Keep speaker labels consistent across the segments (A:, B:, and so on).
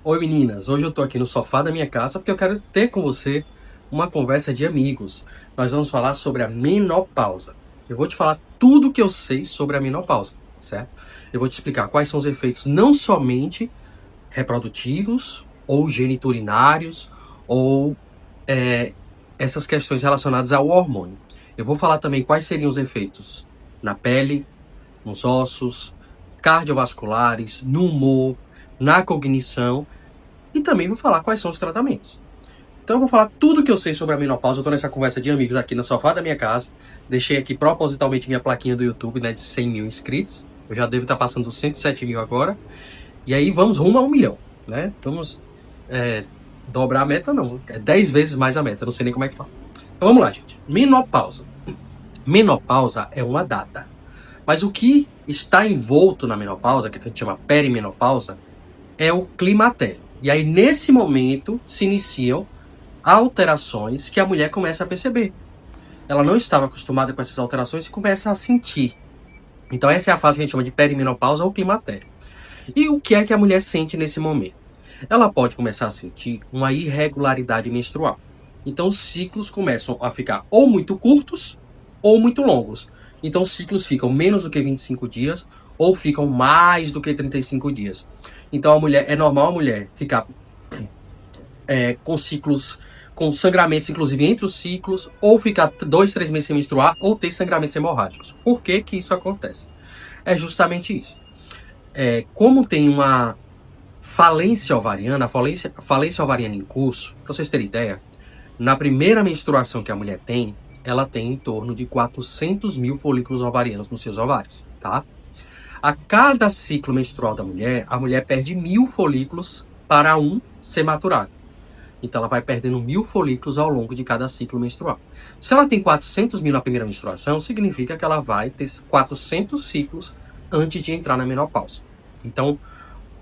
A: Oi meninas, hoje eu tô aqui no sofá da minha casa porque eu quero ter com você uma conversa de amigos. Nós vamos falar sobre a menopausa. Eu vou te falar tudo que eu sei sobre a menopausa, certo? Eu vou te explicar quais são os efeitos não somente reprodutivos ou geniturinários ou essas questões relacionadas ao hormônio. Eu vou falar também quais seriam os efeitos na pele, nos ossos, cardiovasculares, no humor, na cognição e também vou falar quais são os tratamentos. Então eu vou falar tudo que eu sei sobre a menopausa. Eu tô nessa conversa de amigos aqui no sofá da minha casa. Deixei aqui propositalmente minha plaquinha do YouTube, né, de 100 mil inscritos. Eu já devo estar passando dos 107 mil agora. E aí vamos rumo a 1 milhão, né? Vamos dobrar a meta, não. É 10 vezes mais a meta. Eu não sei nem como é que fala. Então vamos lá, gente. Menopausa. Menopausa é uma data. Mas o que está envolto na menopausa, que a gente chama perimenopausa, é o climatério. E aí, nesse momento, se iniciam alterações que a mulher começa a perceber. Ela não estava acostumada com essas alterações e começa a sentir. Então, essa é a fase que a gente chama de perimenopausa ou climatério. E o que é que a mulher sente nesse momento? Ela pode começar a sentir uma irregularidade menstrual. Então, os ciclos começam a ficar ou muito curtos ou muito longos. Então, os ciclos ficam menos do que 25 dias ou ficam mais do que 35 dias. Então, é normal a mulher ficar com ciclos, com sangramentos, inclusive entre os ciclos, ou ficar 2, 3 meses sem menstruar, ou ter sangramentos hemorrágicos. Por que que isso acontece? É justamente isso. Como tem uma falência ovariana, falência ovariana em curso, para vocês terem ideia, na primeira menstruação que a mulher tem, ela tem em torno de 400 mil folículos ovarianos nos seus ovários, tá? A cada ciclo menstrual da mulher, a mulher perde 1.000 folículos para um ser maturado. Então ela vai perdendo 1.000 folículos ao longo de cada ciclo menstrual. Se ela tem 400 mil na primeira menstruação, significa que ela vai ter 400 ciclos antes de entrar na menopausa. Então,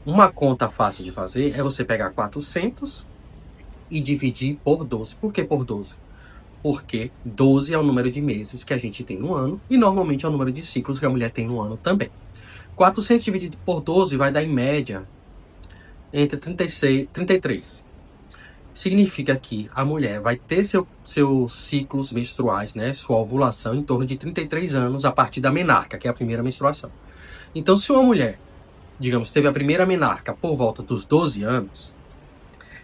A: uma conta fácil de fazer é você pegar 400 e dividir por 12. Por que por 12? Porque 12 é o número de meses que a gente tem no ano e normalmente é o número de ciclos que a mulher tem no ano também. 400 dividido por 12 vai dar em média entre 36 e 33. Significa que a mulher vai ter seus ciclos menstruais, né, sua ovulação em torno de 33 anos a partir da menarca, que é a primeira menstruação. Então, se uma mulher, digamos, teve a primeira menarca por volta dos 12 anos,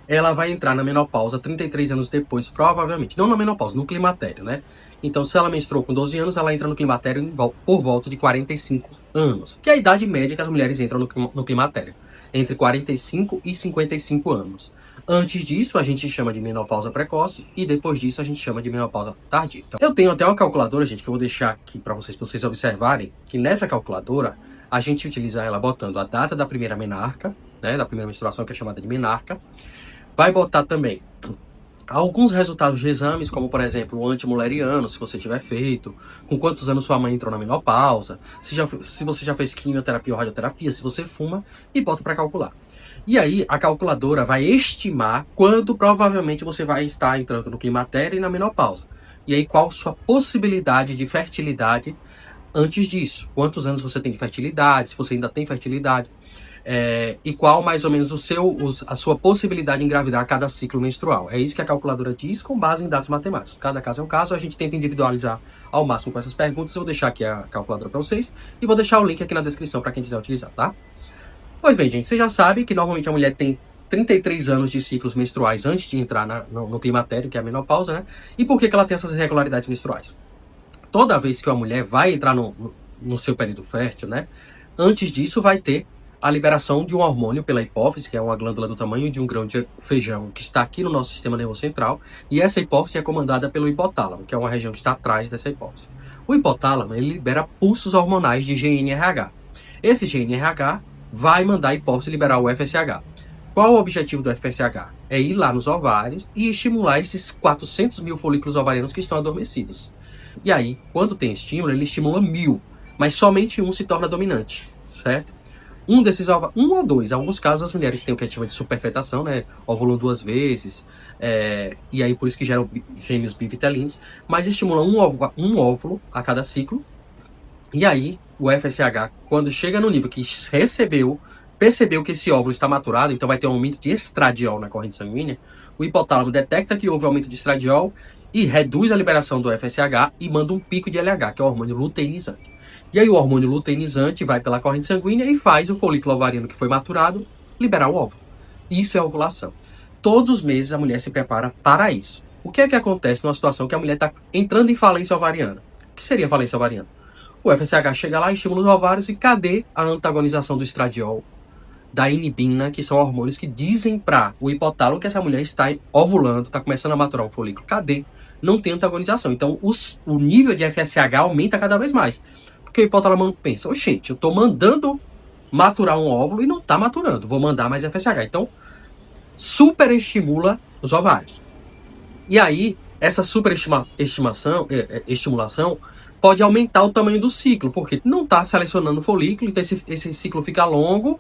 A: ela vai entrar na menopausa 33 anos depois, provavelmente. Não na menopausa, no climatério, né? Então, se ela menstruou com 12 anos, ela entra no climatério por volta de 45 anos, que é a idade média que as mulheres entram no climatério, entre 45 e 55 anos. Antes disso, a gente chama de menopausa precoce e depois disso a gente chama de menopausa tardia. Então, eu tenho até uma calculadora, gente, que eu vou deixar aqui para vocês observarem, que nessa calculadora a gente utiliza ela botando a data da primeira menarca, né, da primeira menstruação, que é chamada de menarca. Vai botar também alguns resultados de exames, como por exemplo o antimuleriano, se você tiver feito, com quantos anos sua mãe entrou na menopausa, se você já fez quimioterapia ou radioterapia, se você fuma, e bota para calcular. E aí a calculadora vai estimar quando provavelmente você vai estar entrando no climatério e na menopausa. E aí qual sua possibilidade de fertilidade antes disso. Quantos anos você tem de fertilidade, se você ainda tem fertilidade. E qual mais ou menos a sua possibilidade de engravidar a cada ciclo menstrual. É isso que a calculadora diz com base em dados matemáticos. Cada caso é um caso, a gente tenta individualizar ao máximo com essas perguntas. Eu vou deixar aqui a calculadora para vocês e vou deixar o link aqui na descrição para quem quiser utilizar, tá? Pois bem, gente, você já sabe que normalmente a mulher tem 33 anos de ciclos menstruais antes de entrar no climatério, que é a menopausa, né? E por que ela tem essas irregularidades menstruais? Toda vez que uma mulher vai entrar no seu período fértil, né? Antes disso vai ter a liberação de um hormônio pela hipófise, que é uma glândula do tamanho de um grão de feijão, que está aqui no nosso sistema nervoso central, e essa hipófise é comandada pelo hipotálamo, que é uma região que está atrás dessa hipófise. O hipotálamo, ele libera pulsos hormonais de GNRH. Esse GNRH vai mandar a hipófise liberar o FSH. Qual o objetivo do FSH? É ir lá nos ovários e estimular esses 400 mil folículos ovarianos que estão adormecidos. E aí, quando tem estímulo, ele estimula 1.000, mas somente um se torna dominante, certo? Um ou dois. Em alguns casos, as mulheres têm o que a gente chama de superfetação, né? Óvulo 2 vezes, e aí por isso que geram gêmeos bivitelinos, mas estimula um óvulo a cada ciclo. E aí, o FSH, quando chega no nível que recebeu percebeu que esse óvulo está maturado, então vai ter um aumento de estradiol na corrente sanguínea, o hipotálamo detecta que houve aumento de estradiol e reduz a liberação do FSH e manda um pico de LH, que é o hormônio luteinizante. E aí o hormônio luteinizante vai pela corrente sanguínea e faz o folículo ovariano que foi maturado liberar o óvulo. Isso é ovulação. Todos os meses a mulher se prepara para isso. O que é que acontece numa situação que a mulher está entrando em falência ovariana? O que seria falência ovariana? O FSH chega lá, estimula os ovários e cadê a antagonização do estradiol, da inibina, que são hormônios que dizem para o hipotálamo que essa mulher está ovulando, está começando a maturar um folículo. Cadê? Não tem antagonização. Então o nível de FSH aumenta cada vez mais. Porque o hipotálamo pensa, gente, eu estou mandando maturar um óvulo e não está maturando. Vou mandar mais FSH. Então, superestimula os ovários. E aí, essa estimulação pode aumentar o tamanho do ciclo, porque não está selecionando o folículo, então esse ciclo fica longo.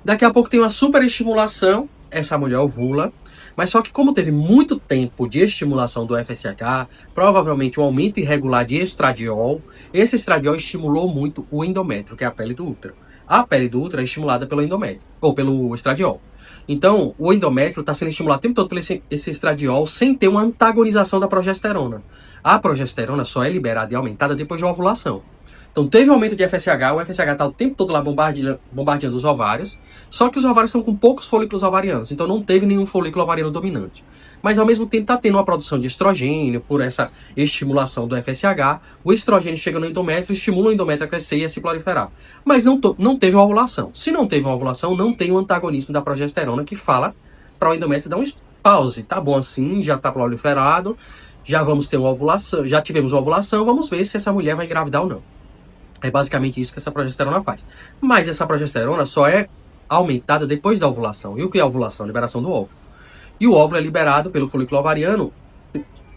A: Daqui a pouco tem uma superestimulação, essa mulher ovula, mas só que como teve muito tempo de estimulação do FSH, provavelmente um aumento irregular de estradiol, esse estradiol estimulou muito o endométrio, que é a pele do útero. A pele do útero é estimulada pelo endométrio, ou pelo estradiol. Então, o endométrio está sendo estimulado o tempo todo por esse estradiol sem ter uma antagonização da progesterona. A progesterona só é liberada e aumentada depois de ovulação. Então, teve um aumento de FSH, o FSH está o tempo todo lá bombardeando os ovários, só que os ovários estão com poucos folículos ovarianos, então não teve nenhum folículo ovariano dominante. Mas, ao mesmo tempo, está tendo uma produção de estrogênio por essa estimulação do FSH, o estrogênio chega no endométrio, estimula o endométrio a crescer e a se proliferar. Mas não teve uma ovulação. Se não teve uma ovulação, não tem o antagonismo da progesterona que fala para o endométrio dar um pause. Tá bom assim, já está proliferado, já vamos ter uma ovulação, já tivemos uma ovulação, vamos ver se essa mulher vai engravidar ou não. É basicamente isso que essa progesterona faz. Mas essa progesterona só é aumentada depois da ovulação. E o que é a ovulação? A liberação do óvulo. E o óvulo é liberado pelo folículo ovariano,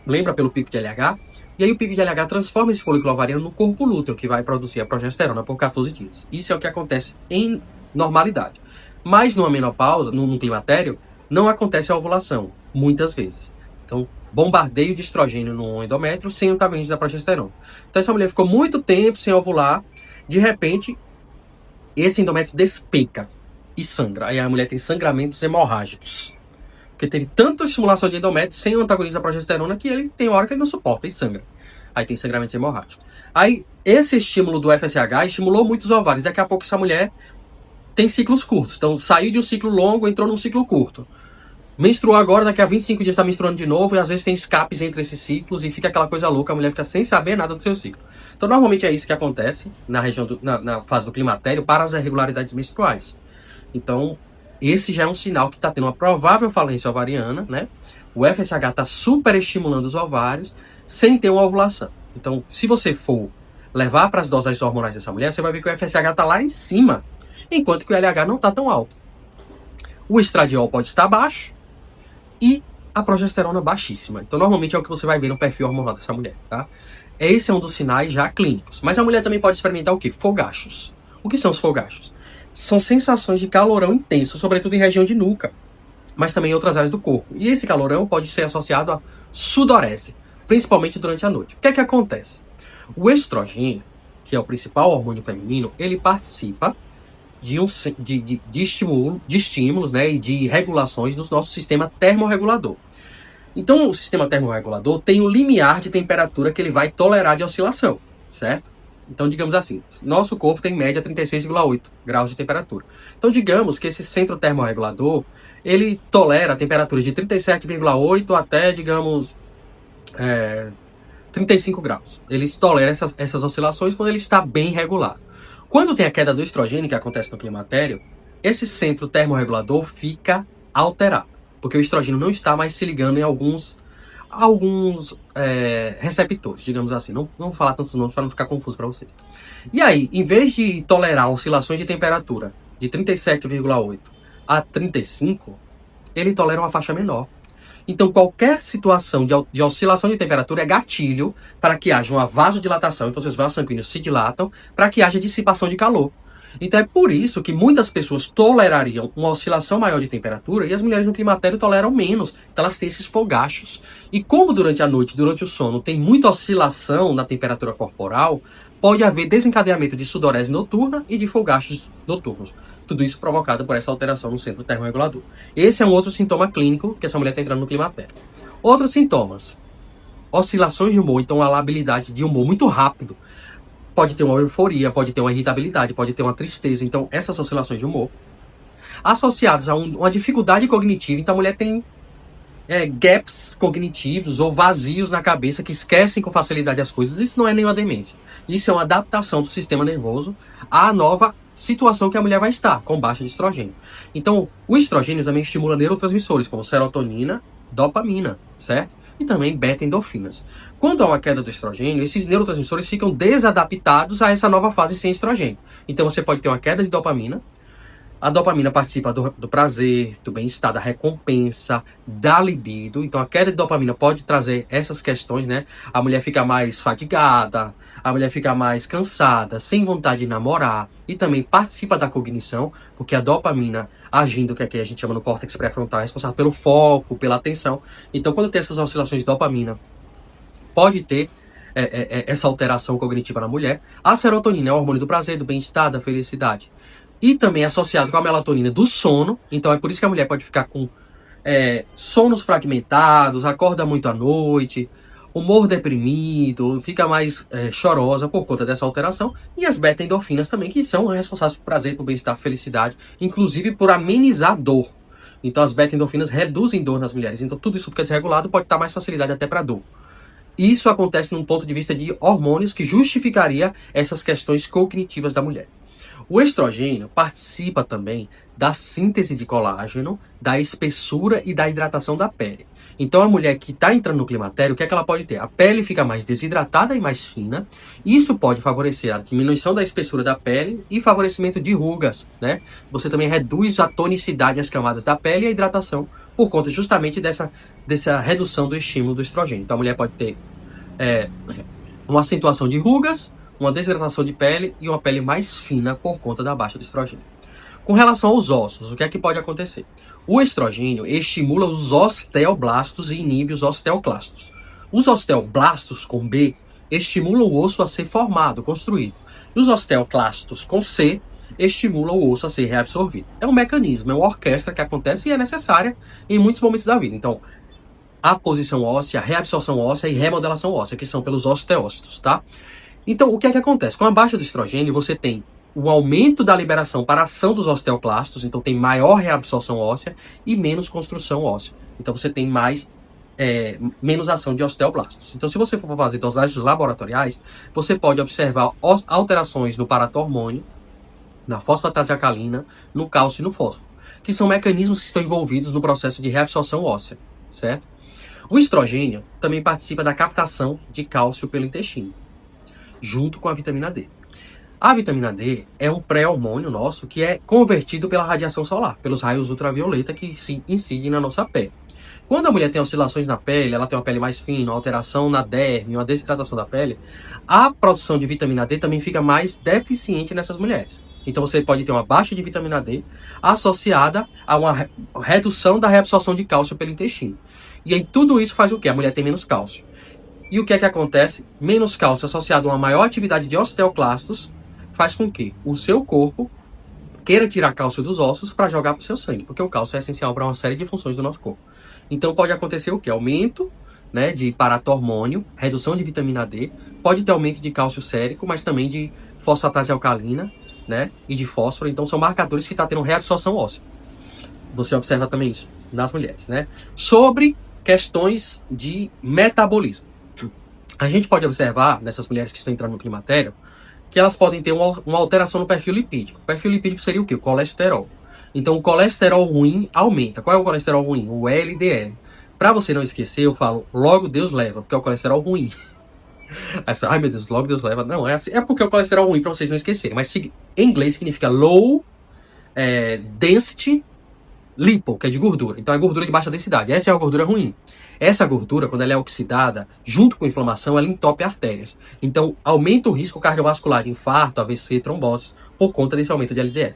A: lembra, pelo pico de LH, e aí o pico de LH transforma esse folículo ovariano no corpo lúteo, que vai produzir a progesterona por 14 dias. Isso é o que acontece em normalidade. Mas numa menopausa, no climatério, não acontece a ovulação, muitas vezes. Então, bombardeio de estrogênio no endométrio sem antagonismo da progesterona. Então, essa mulher ficou muito tempo sem ovular, de repente, esse endométrio despenca e sangra. Aí a mulher tem sangramentos hemorrágicos. Porque teve tanta estimulação de endométrio sem o antagonismo da progesterona que ele tem hora que ele não suporta e sangra. Aí tem sangramentos hemorrágicos. Aí, esse estímulo do FSH estimulou muitos ovários. Daqui a pouco essa mulher tem ciclos curtos. Então, saiu de um ciclo longo, entrou num ciclo curto. Menstruou agora, daqui a 25 dias está menstruando de novo, e às vezes tem escapes entre esses ciclos, e fica aquela coisa louca, a mulher fica sem saber nada do seu ciclo. Então, normalmente é isso que acontece na região na fase do climatério para as irregularidades menstruais. Então, esse já é um sinal que está tendo uma provável falência ovariana, né? O FSH está superestimulando os ovários sem ter uma ovulação. Então, se você for levar para as dosagens hormonais dessa mulher, você vai ver que o FSH está lá em cima, enquanto que o LH não está tão alto. O estradiol pode estar baixo, e a progesterona baixíssima. Então, normalmente é o que você vai ver no perfil hormonal dessa mulher, tá? Esse é um dos sinais já clínicos. Mas a mulher também pode experimentar o quê? Fogachos. O que são os fogachos? São sensações de calorão intenso, sobretudo em região de nuca, mas também em outras áreas do corpo. E esse calorão pode ser associado a sudorese, principalmente durante a noite. O que é que acontece? O estrogênio, que é o principal hormônio feminino, ele participa de estímulos, né, e de regulações no nosso sistema termorregulador. Então, o sistema termorregulador tem um limiar de temperatura que ele vai tolerar de oscilação, certo? Então, digamos assim, nosso corpo tem em média 36,8 graus de temperatura. Então, digamos que esse centro termorregulador, ele tolera temperaturas de 37,8 até, digamos, 35 graus. Ele tolera essas oscilações quando ele está bem regulado. Quando tem a queda do estrogênio, que acontece no climatério, esse centro termorregulador fica alterado, porque o estrogênio não está mais se ligando em alguns receptores, digamos assim. Não vou falar tantos nomes para não ficar confuso para vocês. E aí, em vez de tolerar oscilações de temperatura de 37,8 a 35, ele tolera uma faixa menor. Então, qualquer situação de oscilação de temperatura é gatilho para que haja uma vasodilatação. Então, seus vasos sanguíneos se dilatam para que haja dissipação de calor. Então, é por isso que muitas pessoas tolerariam uma oscilação maior de temperatura e as mulheres no climatério toleram menos. Então, elas têm esses fogachos. E como durante a noite, durante o sono, tem muita oscilação na temperatura corporal, pode haver desencadeamento de sudorese noturna e de fogachos noturnos. Tudo isso provocado por essa alteração no centro termorregulador. Esse é um outro sintoma clínico que essa mulher está entrando no climatério. Outros sintomas: oscilações de humor, então a labilidade de humor muito rápido. Pode ter uma euforia, pode ter uma irritabilidade, pode ter uma tristeza. Então, essas oscilações de humor, associadas a uma dificuldade cognitiva. Então, a mulher tem gaps cognitivos ou vazios na cabeça que esquecem com facilidade as coisas. Isso não é nenhuma demência. Isso é uma adaptação do sistema nervoso à nova situação que a mulher vai estar, com baixa de estrogênio. Então, o estrogênio também estimula neurotransmissores, como serotonina, dopamina, certo? E também beta-endorfinas. Quando há uma queda do estrogênio, esses neurotransmissores ficam desadaptados a essa nova fase sem estrogênio. Então, você pode ter uma queda de dopamina. A dopamina participa do prazer, do bem-estar, da recompensa, da libido. Então, a queda de dopamina pode trazer essas questões, né? A mulher fica mais fatigada, a mulher fica mais cansada, sem vontade de namorar. E também participa da cognição, porque a dopamina agindo, que aqui a gente chama no córtex pré-frontal, é responsável pelo foco, pela atenção. Então, quando tem essas oscilações de dopamina, pode ter essa alteração cognitiva na mulher. A serotonina é o hormônio do prazer, do bem-estar, da felicidade. E também associado com a melatonina do sono. Então é por isso que a mulher pode ficar com sonos fragmentados, acorda muito à noite, humor deprimido, fica mais chorosa por conta dessa alteração. E as beta-endorfinas também, que são responsáveis por prazer, por bem-estar, por felicidade, inclusive por amenizar dor. Então as beta-endorfinas reduzem dor nas mulheres. Então tudo isso fica desregulado, pode dar mais facilidade até para dor. Isso acontece num ponto de vista de hormônios que justificaria essas questões cognitivas da mulher. O estrogênio participa também da síntese de colágeno, da espessura e da hidratação da pele. Então a mulher que está entrando no climatério, o que é que ela pode ter? A pele fica mais desidratada e mais fina. Isso pode favorecer a diminuição da espessura da pele e favorecimento de rugas, né? Você também reduz a tonicidade das camadas da pele e a hidratação por conta justamente dessa redução do estímulo do estrogênio. Então a mulher pode ter uma acentuação de rugas, uma desidratação de pele e uma pele mais fina por conta da baixa do estrogênio. Com relação aos ossos, o que é que pode acontecer? O estrogênio estimula os osteoblastos e inibe os osteoclastos. Os osteoblastos, com B, estimulam o osso a ser formado, construído. E os osteoclastos, com C, estimulam o osso a ser reabsorvido. É um mecanismo, é uma orquestra que acontece e é necessária em muitos momentos da vida. Então, a posição óssea, a reabsorção óssea e remodelação óssea, que são pelos osteócitos, tá? Então, o que é que acontece? Com a baixa do estrogênio, você tem o aumento da liberação para a ação dos osteoclastos, então tem maior reabsorção óssea e menos construção óssea. Então, você tem menos ação de osteoblastos. Então, se você for fazer dosagens laboratoriais, você pode observar alterações no paratormônio, na fosfatase alcalina, no cálcio e no fósforo, que são mecanismos que estão envolvidos no processo de reabsorção óssea, certo? O estrogênio também participa da captação de cálcio pelo intestino, junto com a vitamina D. A vitamina D é um pré-hormônio nosso que é convertido pela radiação solar, pelos raios ultravioleta que se incidem na nossa pele. Quando a mulher tem oscilações na pele, ela tem uma pele mais fina, uma alteração na derme, uma desidratação da pele, a produção de vitamina D também fica mais deficiente nessas mulheres. Então você pode ter uma baixa de vitamina D associada a uma redução da reabsorção de cálcio pelo intestino. E aí tudo isso faz o quê? A mulher tem menos cálcio. E o que é que acontece? Menos cálcio associado a uma maior atividade de osteoclastos faz com que o seu corpo queira tirar cálcio dos ossos para jogar para o seu sangue, porque o cálcio é essencial para uma série de funções do nosso corpo. Então pode acontecer o quê? Aumento, né, de paratormônio, redução de vitamina D, pode ter aumento de cálcio sérico, mas também de fosfatase alcalina, né, e de fósforo. Então são marcadores que estão tendo reabsorção óssea. Você observa também isso nas mulheres, né? Sobre questões de metabolismo. A gente pode observar nessas mulheres que estão entrando no climatério que elas podem ter uma alteração no perfil lipídico. O perfil lipídico seria o quê? O colesterol. Então o colesterol ruim aumenta. Qual é o colesterol ruim? O LDL. Para você não esquecer, eu falo, logo Deus leva, porque é o colesterol ruim. Aí você fala, ai meu Deus, logo Deus leva. Não, é assim, é porque é o colesterol ruim, para vocês não esquecerem. Mas em inglês significa low density lipo, que é de gordura. Então é gordura de baixa densidade. Essa é a gordura ruim. Essa gordura, quando ela é oxidada, junto com a inflamação, ela entope artérias. Então aumenta o risco cardiovascular de infarto, AVC, trombose, por conta desse aumento de LDL.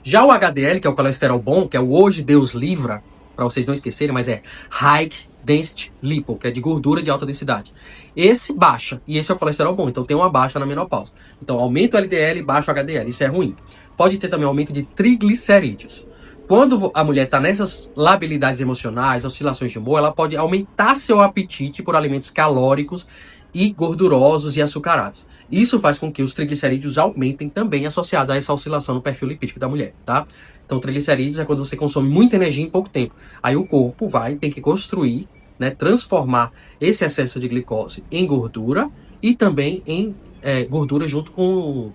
A: Já o HDL, que é o colesterol bom, que é o hoje Deus livra, para vocês não esquecerem, mas é High Density Lipo, que é de gordura de alta densidade. Esse baixa, e esse é o colesterol bom, então tem uma baixa na menopausa. Então aumenta o LDL, baixa o HDL, isso é ruim. pode ter também aumento de triglicerídeos. Quando a mulher está nessas labilidades emocionais, oscilações de humor, ela pode aumentar seu apetite por alimentos calóricos e gordurosos e açucarados. Isso faz com que os triglicerídeos aumentem também, associado a essa oscilação no perfil lipídico da mulher, tá? Então, triglicerídeos é quando você consome muita energia em pouco tempo. Aí o corpo vai ter que construir, né, transformar esse excesso de glicose em gordura e também em gordura junto com...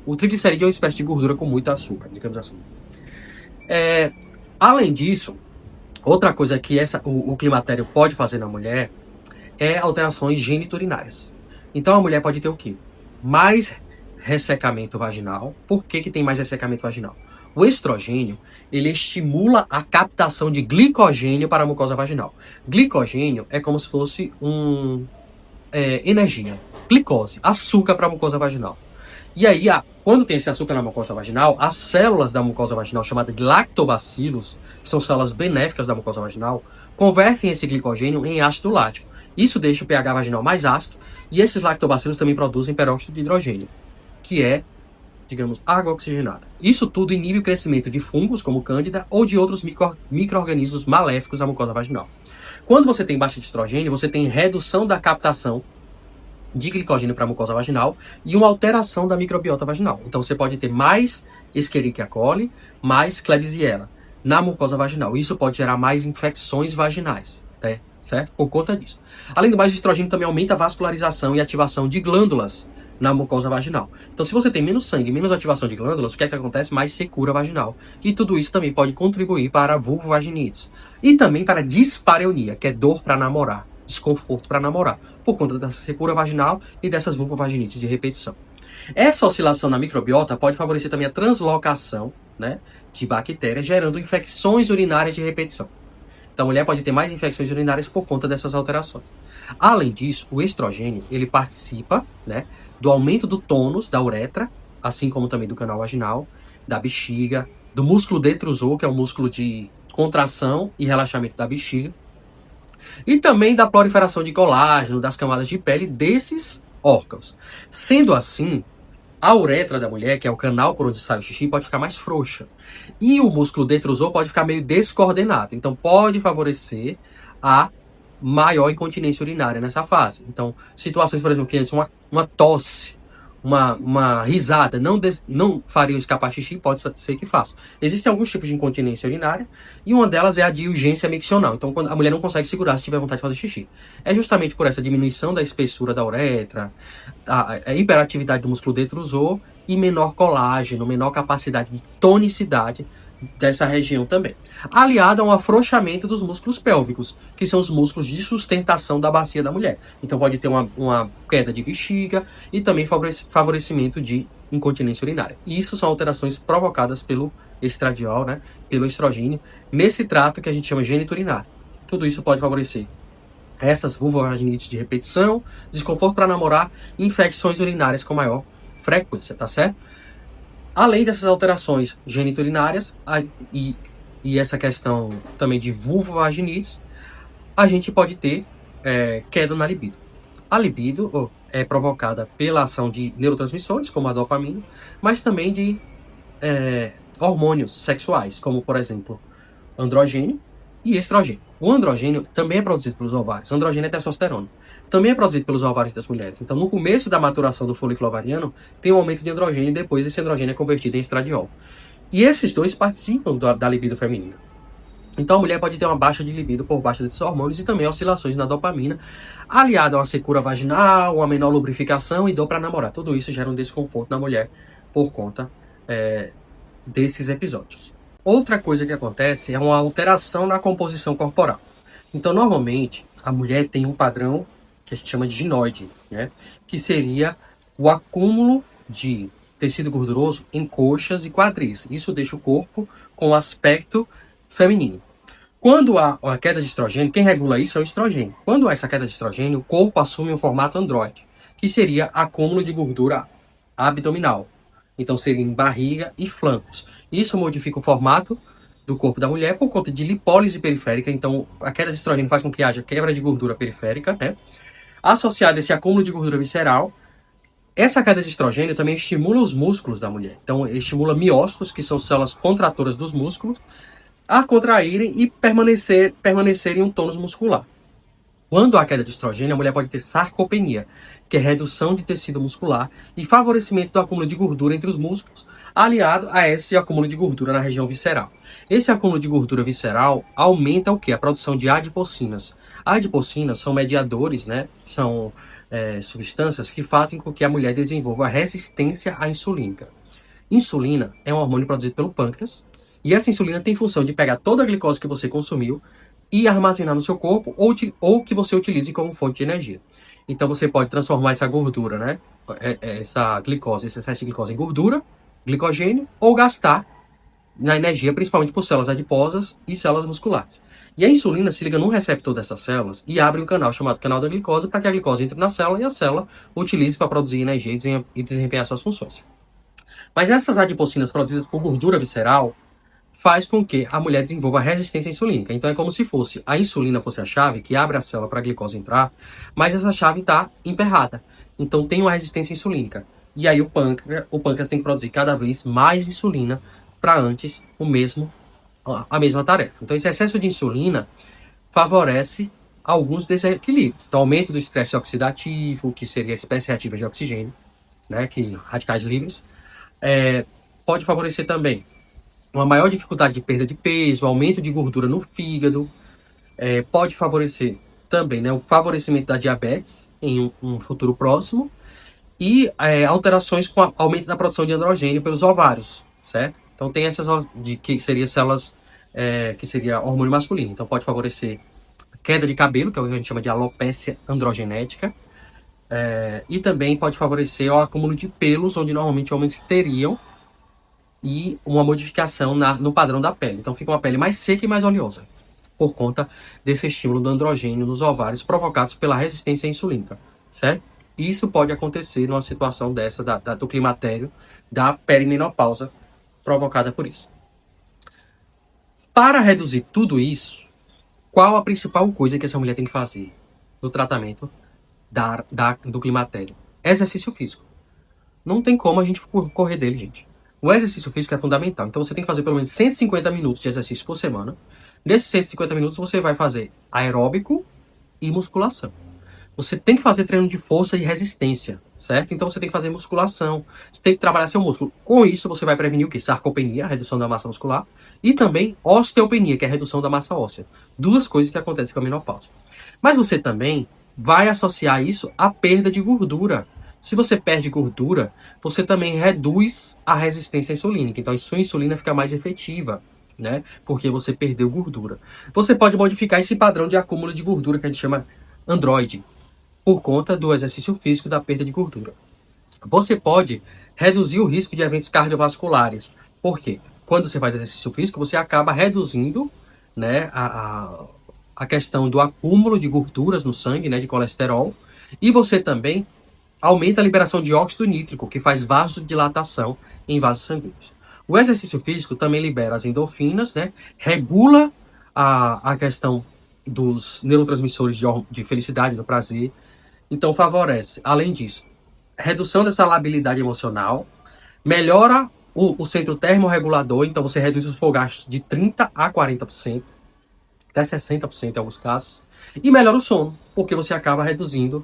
A: O triglicerídeo é uma espécie de gordura com muito açúcar, digamos assim. Além disso, outra coisa que o climatério pode fazer na mulher é alterações geniturinárias. Então a mulher pode ter o quê? Mais ressecamento vaginal. Por que tem mais ressecamento vaginal? O estrogênio, ele estimula a captação de glicogênio para a mucosa vaginal. Glicogênio é como se fosse energia, glicose, açúcar para a mucosa vaginal. E aí, quando tem esse açúcar na mucosa vaginal, as células da mucosa vaginal, chamadas de lactobacilos, que são células benéficas da mucosa vaginal, convertem esse glicogênio em ácido lático. Isso deixa o pH vaginal mais ácido, e esses lactobacilos também produzem peróxido de hidrogênio, que é, digamos, água oxigenada. Isso tudo inibe o crescimento de fungos, como cândida, ou de outros micro-organismos maléficos à mucosa vaginal. Quando você tem baixa de estrogênio, você tem redução da captação de glicogênio para a mucosa vaginal e uma alteração da microbiota vaginal. Então você pode ter mais Escherichia coli, mais Klebsiella na mucosa vaginal. Isso pode gerar mais infecções vaginais, né? Certo? Por conta disso. Além do mais, o estrogênio também aumenta a vascularização e ativação de glândulas na mucosa vaginal. Então, se você tem menos sangue, menos ativação de glândulas, o que é que acontece? Mais secura vaginal. E tudo isso também pode contribuir para a vulvovaginites. E também para a dispareunia, que é dor para namorar, desconforto para namorar, por conta da secura vaginal e dessas vulvovaginites de repetição. Essa oscilação na microbiota pode favorecer também a translocação, né, de bactérias, gerando infecções urinárias de repetição. Então, a mulher pode ter mais infecções urinárias por conta dessas alterações. Além disso, o estrogênio, ele participa, né, do aumento do tônus da uretra, assim como também do canal vaginal, da bexiga, do músculo detrusor, que é o músculo de contração e relaxamento da bexiga, e também da proliferação de colágeno, das camadas de pele desses órgãos. Sendo assim, a uretra da mulher, que é o canal por onde sai o xixi, pode ficar mais frouxa. E o músculo detrusor pode ficar meio descoordenado. Então, pode favorecer a maior incontinência urinária nessa fase. Então, situações, por exemplo, que antes uma tosse, uma risada não fariam escapar xixi, pode ser que faça. Existem alguns tipos de incontinência urinária e uma delas é a de urgência miccional. Então, quando a mulher não consegue segurar se tiver vontade de fazer xixi. É justamente por essa diminuição da espessura da uretra, a hiperatividade do músculo detrusor e menor colágeno, menor capacidade de tonicidade dessa região também. Aliado a um afrouxamento dos músculos pélvicos, que são os músculos de sustentação da bacia da mulher. Então pode ter uma queda de bexiga e também favorecimento de incontinência urinária. E isso são alterações provocadas pelo estradiol, né, pelo estrogênio, nesse trato que a gente chama geniturinário. Tudo isso pode favorecer essas vulvovaginites de repetição, desconforto para namorar e infecções urinárias com maior frequência, tá certo? Além dessas alterações geniturinárias e essa questão também de vulvovaginites, a gente pode ter queda na libido. A libido é provocada pela ação de neurotransmissores, como a dopamina, mas também de hormônios sexuais, como, por exemplo, androgênio e estrogênio. O androgênio também é produzido pelos ovários. O androgênio é testosterona. Também é produzido pelos ovários das mulheres. Então, no começo da maturação do folículo ovariano, tem um aumento de androgênio e depois esse androgênio é convertido em estradiol. E esses dois participam da libido feminina. Então, a mulher pode ter uma baixa de libido por baixa desses hormônios e também oscilações na dopamina, aliado a uma secura vaginal, uma menor lubrificação e dor para namorar. Tudo isso gera um desconforto na mulher por conta desses episódios. Outra coisa que acontece é uma alteração na composição corporal. Então, normalmente, a mulher tem um padrão que a gente chama de ginoide, né? Que seria o acúmulo de tecido gorduroso em coxas e quadris. Isso deixa o corpo com aspecto feminino. Quando há uma queda de estrogênio, quem regula isso é o estrogênio. Quando há essa queda de estrogênio, o corpo assume um formato androide, que seria acúmulo de gordura abdominal. Então seria em barriga e flancos. Isso modifica o formato do corpo da mulher por conta de lipólise periférica. Então a queda de estrogênio faz com que haja quebra de gordura periférica, né? Associado a esse acúmulo de gordura visceral, Essa queda de estrogênio também estimula os músculos da mulher. Então, estimula miócitos, que são células contratoras dos músculos, a contraírem e permanecerem em um tônus muscular. Quando há queda de estrogênio, a mulher pode ter sarcopenia, que é redução de tecido muscular e favorecimento do acúmulo de gordura entre os músculos, aliado a esse acúmulo de gordura na região visceral. Esse acúmulo de gordura visceral aumenta o quê? A produção de adipocinas. Adipocinas são mediadores, né? São substâncias que fazem com que a mulher desenvolva resistência à insulina. Insulina é um hormônio produzido pelo pâncreas, e essa insulina tem função de pegar toda a glicose que você consumiu e armazenar no seu corpo, ou que você utilize como fonte de energia. Então você pode transformar essa gordura, né? Essa glicose, esse excesso de glicose em gordura, glicogênio, ou gastar na energia, principalmente por células adiposas e células musculares. E a insulina se liga num receptor dessas células e abre um canal chamado canal da glicose para que a glicose entre na célula e a célula utilize para produzir energia e desempenhar suas funções. Mas essas adipocinas produzidas por gordura visceral faz com que a mulher desenvolva resistência insulínica. Então é como se fosse a insulina fosse a chave que abre a célula para a glicose entrar, mas essa chave está emperrada. Então tem uma resistência insulínica. E aí o pâncreas tem que produzir cada vez mais insulina para antes a mesma tarefa. Então esse excesso de insulina favorece alguns desequilíbrios. Então aumento do estresse oxidativo, que seria a espécie reativa de oxigênio, né, que radicais livres, pode favorecer também uma maior dificuldade de perda de peso, aumento de gordura no fígado, pode favorecer também, né, o favorecimento da diabetes em um futuro próximo e alterações com aumento da produção de androgênio pelos ovários, certo? Então tem essas que seria células, que seria hormônio masculino. Então pode favorecer queda de cabelo, que é o que a gente chama de alopécia androgenética, e também pode favorecer o acúmulo de pelos, onde normalmente homens teriam, e uma modificação no padrão da pele. Então fica uma pele mais seca e mais oleosa, por conta desse estímulo do androgênio nos ovários provocados pela resistência insulínica, certo? E isso pode acontecer numa situação dessa, do climatério, da perimenopausa, provocada por isso. Para reduzir tudo isso, qual a principal coisa que essa mulher tem que fazer no tratamento do climatério? Exercício físico. Não tem como a gente correr dele, gente. O exercício físico é fundamental. Então você tem que fazer pelo menos 150 minutos de exercício por semana. Nesses 150 minutos você vai fazer aeróbico e musculação. Você tem que fazer treino de força e resistência, certo? Então você tem que fazer musculação, você tem que trabalhar seu músculo. Com isso você vai prevenir o quê? Sarcopenia, a redução da massa muscular, e também osteopenia, que é a redução da massa óssea. Duas coisas que acontecem com a menopausa. Mas você também vai associar isso à perda de gordura. Se você perde gordura, você também reduz a resistência insulínica. Então a sua insulina fica mais efetiva, né? Porque você perdeu gordura. Você pode modificar esse padrão de acúmulo de gordura que a gente chama androide, por conta do exercício físico e da perda de gordura. Você pode reduzir o risco de eventos cardiovasculares. Por quê? Quando você faz exercício físico, você acaba reduzindo, né, a questão do acúmulo de gorduras no sangue, né, de colesterol, e você também aumenta a liberação de óxido nítrico, que faz vasodilatação em vasos sanguíneos. O exercício físico também libera as endorfinas, né, regula a questão dos neurotransmissores de felicidade, do prazer. Então favorece, além disso, redução dessa labilidade emocional, melhora o centro termorregulador, então você reduz os fogachos de 30% a 40%, até 60% em alguns casos, e melhora o sono, porque você acaba reduzindo,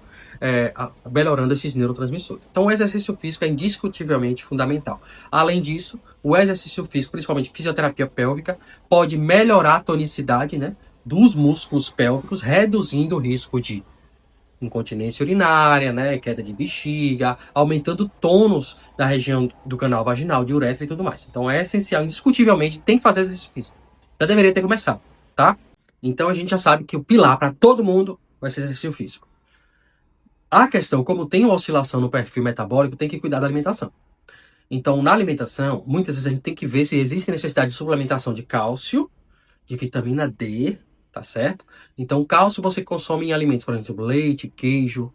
A: melhorando esses neurotransmissores. Então o exercício físico é indiscutivelmente fundamental. Além disso, o exercício físico, principalmente fisioterapia pélvica, pode melhorar a tonicidade, né, dos músculos pélvicos, reduzindo o risco de incontinência urinária, né, queda de bexiga, aumentando o tônus da região do canal vaginal, de uretra e tudo mais. Então é essencial, indiscutivelmente, tem que fazer exercício físico. Já deveria ter começado, tá? Então a gente já sabe que o pilar para todo mundo vai ser exercício físico. A questão, como tem uma oscilação no perfil metabólico, tem que cuidar da alimentação. Então na alimentação, muitas vezes a gente tem que ver se existe necessidade de suplementação de cálcio, de vitamina D, tá certo? Então, o cálcio você consome em alimentos, por exemplo, leite, queijo.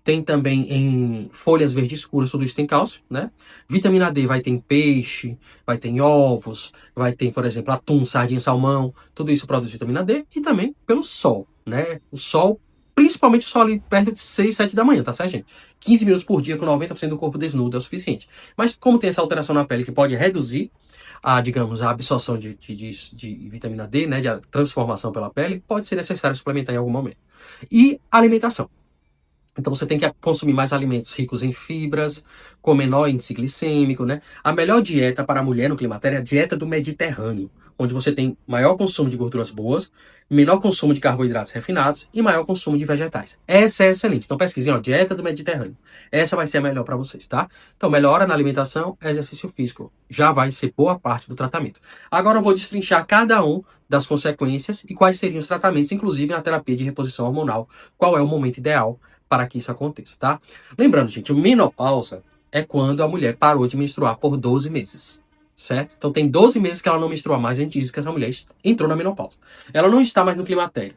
A: Tem também em folhas verdes escuras, tudo isso tem cálcio, né? Vitamina D vai ter em peixe, vai ter em ovos, vai ter, por exemplo, atum, sardinha, salmão. Tudo isso produz vitamina D e também pelo sol, né? O sol, principalmente só ali perto de 6, 7 da manhã, tá certo, gente? 15 minutos por dia com 90% do corpo desnudo é o suficiente. Mas como tem essa alteração na pele que pode reduzir digamos, a absorção de vitamina D, né, de a transformação pela pele, pode ser necessário suplementar em algum momento. E alimentação. Então você tem que consumir mais alimentos ricos em fibras, com menor índice glicêmico, né? A melhor dieta para a mulher no climatério é a dieta do Mediterrâneo, onde você tem maior consumo de gorduras boas, menor consumo de carboidratos refinados e maior consumo de vegetais. Essa é excelente. Então pesquisem, ó, dieta do Mediterrâneo. Essa vai ser a melhor para vocês, tá? Então melhora na alimentação, exercício físico. Já vai ser boa parte do tratamento. Agora eu vou destrinchar cada um das consequências e quais seriam os tratamentos, inclusive na terapia de reposição hormonal. Qual é o momento ideal para que isso aconteça, tá? Lembrando, gente, o menopausa é quando a mulher parou de menstruar por 12 meses, certo? Então tem 12 meses que ela não menstrua mais, a gente diz que essa mulher entrou na menopausa. Ela não está mais no climatério.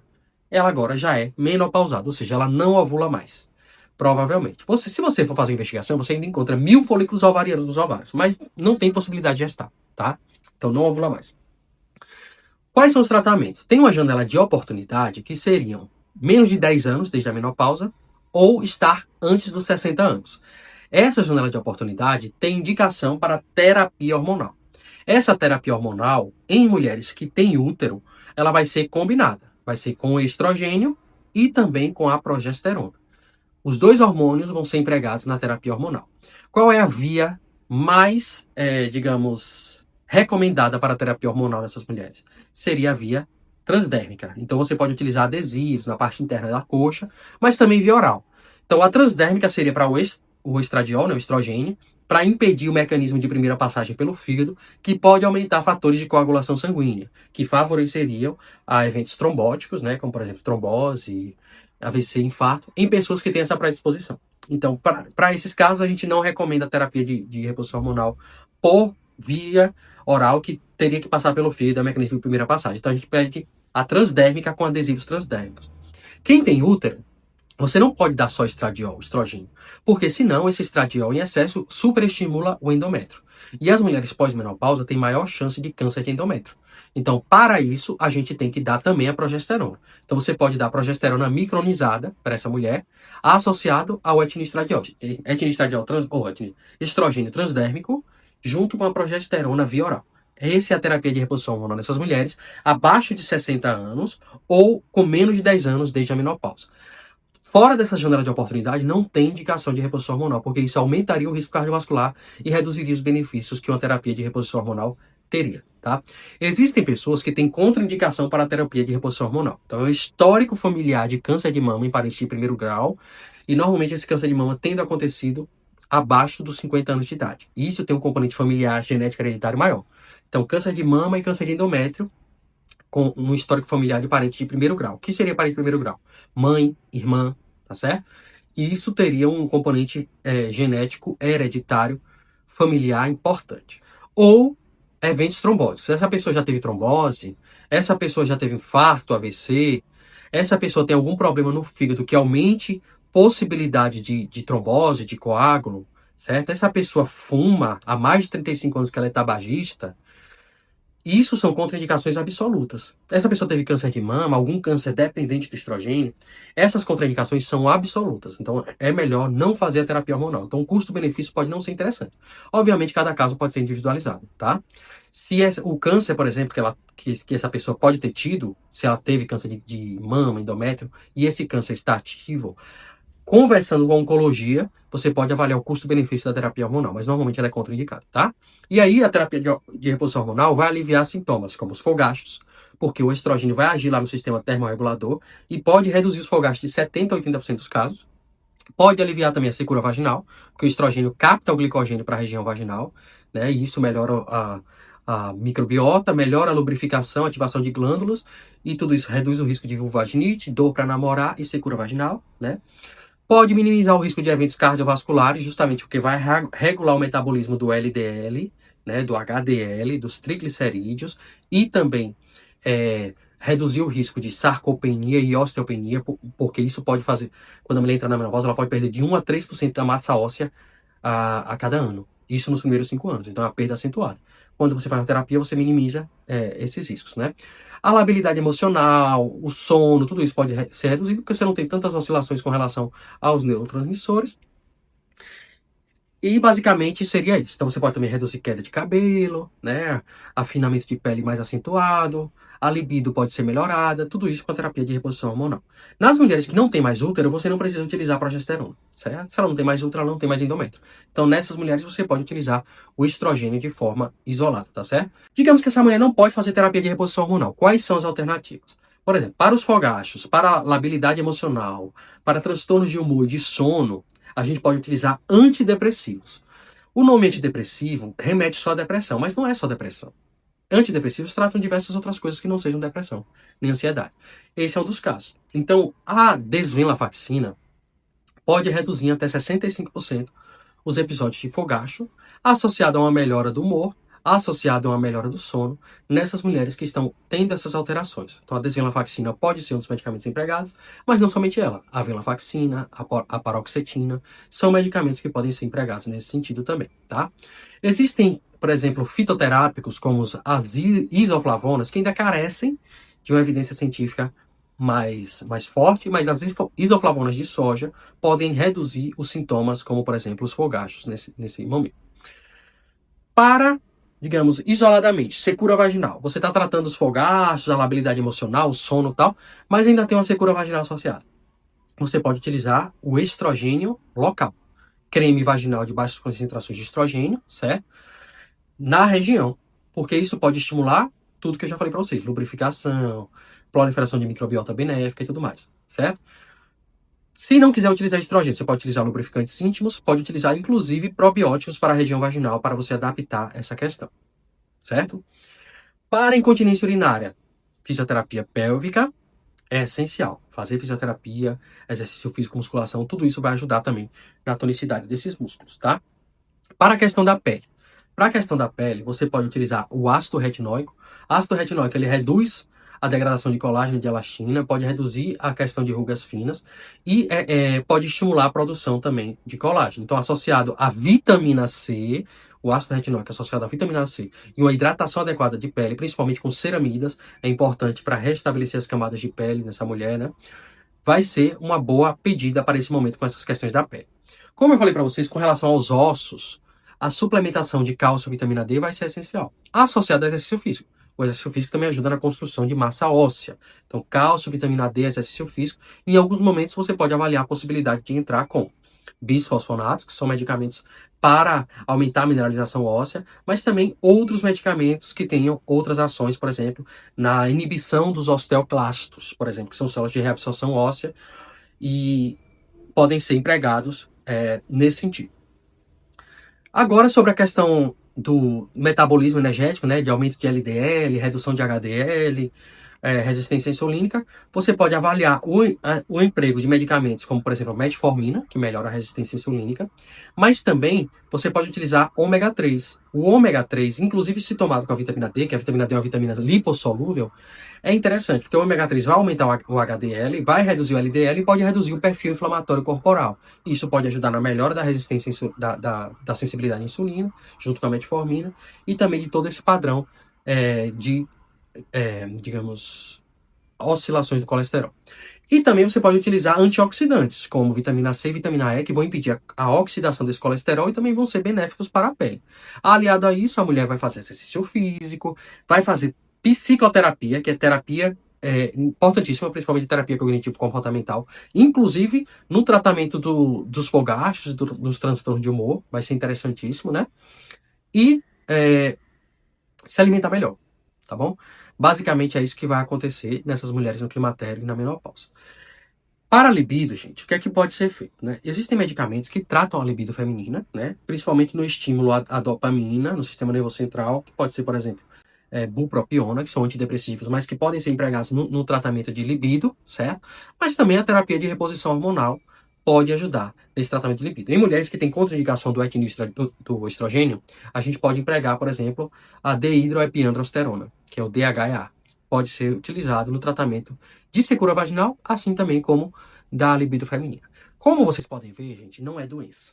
A: Ela agora já é menopausada, ou seja, ela não ovula mais. Provavelmente. Se você for fazer uma investigação, você ainda encontra 1000 folículos ovarianos nos ovários, mas não tem possibilidade de gestar, tá? Então não ovula mais. Quais são os tratamentos? Tem uma janela de oportunidade que seriam menos de 10 anos desde a menopausa, ou estar antes dos 60 anos. Essa janela de oportunidade tem indicação para terapia hormonal. Essa terapia hormonal, em mulheres que têm útero, ela vai ser combinada. Vai ser com o estrogênio e também com a progesterona. Os dois hormônios vão ser empregados na terapia hormonal. Qual é a via mais, digamos, recomendada para a terapia hormonal nessas mulheres? Seria a via transdérmica. Então você pode utilizar adesivos na parte interna da coxa, mas também via oral. Então a transdérmica seria para o estradiol, né, o estrogênio, para impedir o mecanismo de primeira passagem pelo fígado, que pode aumentar fatores de coagulação sanguínea, que favoreceriam a eventos trombóticos, né, como por exemplo trombose, AVC, infarto, em pessoas que têm essa predisposição. Então, para esses casos, a gente não recomenda a terapia de reposição hormonal por via oral, que teria que passar pelo fígado, é o mecanismo de primeira passagem. Então, a gente pede a transdérmica com adesivos transdérmicos. Quem tem útero, você não pode dar só estradiol, estrogênio, porque senão esse estradiol em excesso superestimula o endométrio. E as mulheres pós-menopausa têm maior chance de câncer de endométrio. Então, para isso, a gente tem que dar também a progesterona. Então, você pode dar progesterona micronizada para essa mulher, associado ao etinistradiol, estrogênio transdérmico, junto com a progesterona via oral. Essa é a terapia de reposição hormonal nessas mulheres abaixo de 60 anos ou com menos de 10 anos desde a menopausa. Fora dessa janela de oportunidade, não tem indicação de reposição hormonal, porque isso aumentaria o risco cardiovascular e reduziria os benefícios que uma terapia de reposição hormonal teria, tá? Existem pessoas que têm contraindicação para a terapia de reposição hormonal. Então, é o histórico familiar de câncer de mama em parentes de primeiro grau, e normalmente esse câncer de mama tendo acontecido abaixo dos 50 anos de idade. E isso tem um componente familiar genético hereditário maior. Então, câncer de mama e câncer de endométrio, com um histórico familiar de parente de primeiro grau. O que seria parente de primeiro grau? Mãe, irmã, tá certo? E isso teria um componente genético hereditário familiar importante. Ou eventos trombóticos. Essa pessoa já teve trombose, essa pessoa já teve infarto, AVC, essa pessoa tem algum problema no fígado que aumente possibilidade de trombose, de coágulo, certo? Essa pessoa fuma há mais de 35 anos que ela é tabagista. Isso são contraindicações absolutas. Essa pessoa teve câncer de mama, algum câncer dependente do estrogênio. Essas contraindicações são absolutas. Então, é melhor não fazer a terapia hormonal. Então, o custo-benefício pode não ser interessante. Obviamente, cada caso pode ser individualizado, tá? Se o câncer, por exemplo, que essa pessoa pode ter tido, se ela teve câncer de mama, endométrio, e esse câncer está ativo, conversando com a oncologia, você pode avaliar o custo-benefício da terapia hormonal, mas normalmente ela é contraindicada, tá? E aí a terapia de reposição hormonal vai aliviar sintomas como os folgastos, porque o estrogênio vai agir lá no sistema termorregulador e pode reduzir os folgastos de 70% a 80% dos casos. Pode aliviar também a secura vaginal, porque o estrogênio capta o glicogênio para a região vaginal, né? E isso melhora a microbiota, melhora a lubrificação, ativação de glândulas, e tudo isso reduz o risco de vulvaginite, dor para namorar e secura vaginal, né? Pode minimizar o risco de eventos cardiovasculares, justamente porque vai regular o metabolismo do LDL, né, do HDL, dos triglicerídeos, e também reduzir o risco de sarcopenia e osteopenia, porque isso pode fazer, quando a mulher entra na menopausa, ela pode perder de 1 a 3% da massa óssea a cada ano. Isso nos primeiros 5 anos. Então, é uma perda acentuada. Quando você faz a terapia, você minimiza esses riscos, né? A labilidade emocional, o sono, tudo isso pode ser reduzido, porque você não tem tantas oscilações com relação aos neurotransmissores. E basicamente seria isso. Então você pode também reduzir queda de cabelo, né? Afinamento de pele mais acentuado, a libido pode ser melhorada, tudo isso com a terapia de reposição hormonal. Nas mulheres que não têm mais útero, você não precisa utilizar progesterona, certo? Se ela não tem mais útero, ela não tem mais endométrio. Então nessas mulheres você pode utilizar o estrogênio de forma isolada, tá certo? Digamos que essa mulher não pode fazer terapia de reposição hormonal. Quais são as alternativas? Por exemplo, para os fogachos, para a labilidade emocional, para transtornos de humor e de sono, a gente pode utilizar antidepressivos. O nome antidepressivo remete só à depressão, mas não é só depressão. Antidepressivos tratam diversas outras coisas que não sejam depressão, nem ansiedade. Esse é um dos casos. Então, a desvenlafaxina pode reduzir até 65% os episódios de fogacho, associado a uma melhora do humor, associado a uma melhora do sono, nessas mulheres que estão tendo essas alterações. Então, a desvenlafaxina pode ser um dos medicamentos empregados, mas não somente ela. A venlafaxina, a paroxetina, são medicamentos que podem ser empregados nesse sentido também, tá? Existem, por exemplo, fitoterápicos como as isoflavonas, que ainda carecem de uma evidência científica mais forte, mas as isoflavonas de soja podem reduzir os sintomas, como, por exemplo, os fogachos nesse momento. Para, digamos, isoladamente, secura vaginal. Você está tratando os fogachos, a labilidade emocional, o sono e tal, mas ainda tem uma secura vaginal associada. Você pode utilizar o estrogênio local. Creme vaginal de baixas concentrações de estrogênio, certo? Na região. Porque isso pode estimular tudo que eu já falei para vocês. Lubrificação, proliferação de microbiota benéfica e tudo mais, certo? Se não quiser utilizar estrogênio, você pode utilizar lubrificantes íntimos, pode utilizar inclusive probióticos para a região vaginal para você adaptar essa questão, certo? Para incontinência urinária, fisioterapia pélvica é essencial. Fazer fisioterapia, exercício físico, musculação, tudo isso vai ajudar também na tonicidade desses músculos, tá? Para a questão da pele. Para a questão da pele, você pode utilizar o ácido retinóico. O ácido retinóico, ele reduz a degradação de colágeno e de elastina, pode reduzir a questão de rugas finas e pode estimular a produção também de colágeno. Então, associado à vitamina C, o ácido retinóico associado à vitamina C e uma hidratação adequada de pele, principalmente com ceramidas, é importante para restabelecer as camadas de pele nessa mulher, né? Vai ser uma boa pedida para esse momento com essas questões da pele. Como eu falei para vocês, com relação aos ossos, a suplementação de cálcio e vitamina D vai ser essencial, associada ao exercício físico. O exercício físico também ajuda na construção de massa óssea. Então, cálcio, vitamina D, exercício físico. Em alguns momentos, você pode avaliar a possibilidade de entrar com bisfosfonatos, que são medicamentos para aumentar a mineralização óssea, mas também outros medicamentos que tenham outras ações, por exemplo, na inibição dos osteoclastos, por exemplo, que são células de reabsorção óssea e podem ser empregados nesse sentido. Agora, sobre a questão do metabolismo energético, né, de aumento de LDL, redução de HDL, resistência insulínica, você pode avaliar o emprego de medicamentos como, por exemplo, a metformina, que melhora a resistência insulínica, mas também você pode utilizar ômega 3. O ômega 3, inclusive se tomado com a vitamina D, que a vitamina D é uma vitamina lipossolúvel, é interessante, porque o ômega 3 vai aumentar o HDL, vai reduzir o LDL e pode reduzir o perfil inflamatório corporal. Isso pode ajudar na melhora da resistência, da sensibilidade à insulina, junto com a metformina, e também de todo esse padrão digamos, oscilações do colesterol. E também você pode utilizar antioxidantes, como vitamina C e vitamina E, que vão impedir a oxidação desse colesterol e também vão ser benéficos para a pele. Aliado a isso, a mulher vai fazer exercício físico, vai fazer psicoterapia, que é terapia importantíssima, principalmente terapia cognitivo-comportamental, inclusive no tratamento dos fogachos, dos transtornos de humor, vai ser interessantíssimo, né? E se alimentar melhor, tá bom? Basicamente é isso que vai acontecer nessas mulheres no climatério e na menopausa. Para a libido, gente, o que é que pode ser feito, né? Existem medicamentos que tratam a libido feminina, né? Principalmente no estímulo à dopamina, no sistema nervoso central, que pode ser, por exemplo, bupropiona, que são antidepressivos, mas que podem ser empregados no tratamento de libido, certo? Mas também a terapia de reposição hormonal pode ajudar nesse tratamento de libido. Em mulheres que têm contraindicação do estrogênio, a gente pode empregar, por exemplo, a dehidroepiandrosterona, que é o DHEA. Pode ser utilizado no tratamento de secura vaginal, assim também como da libido feminina. Como vocês podem ver, gente, não é doença.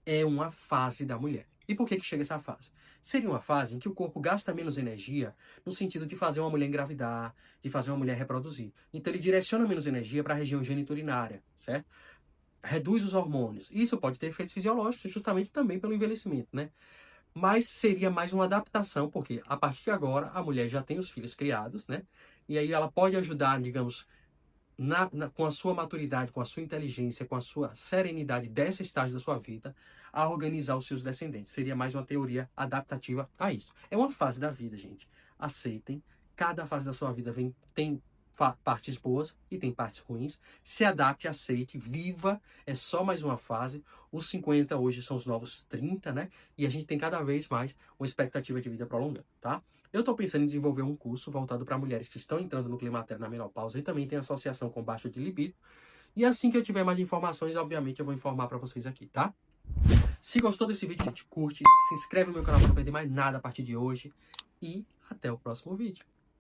A: É uma fase da mulher. E por que que chega essa fase? Seria uma fase em que o corpo gasta menos energia no sentido de fazer uma mulher engravidar, de fazer uma mulher reproduzir. Então ele direciona menos energia para a região geniturinária, certo? Reduz os hormônios. Isso pode ter efeitos fisiológicos, justamente também pelo envelhecimento, né? Mas seria mais uma adaptação, porque a partir de agora a mulher já tem os filhos criados, né? E aí ela pode ajudar, digamos, com a sua maturidade, com a sua inteligência, com a sua serenidade dessa estágio da sua vida, a organizar os seus descendentes. Seria mais uma teoria adaptativa a isso. É uma fase da vida, gente. Aceitem. Cada fase da sua vida tem partes boas e tem partes ruins. Se adapte, aceite, viva. É só mais uma fase. Os 50 hoje são os novos 30, né? E a gente tem cada vez mais uma expectativa de vida prolongada, tá? Eu estou pensando em desenvolver um curso voltado para mulheres que estão entrando no climatério na menopausa e também tem associação com baixa de libido. E assim que eu tiver mais informações, obviamente eu vou informar para vocês aqui, tá? Se gostou desse vídeo, gente, curte, se inscreve no meu canal para não perder mais nada a partir de hoje e até o próximo vídeo.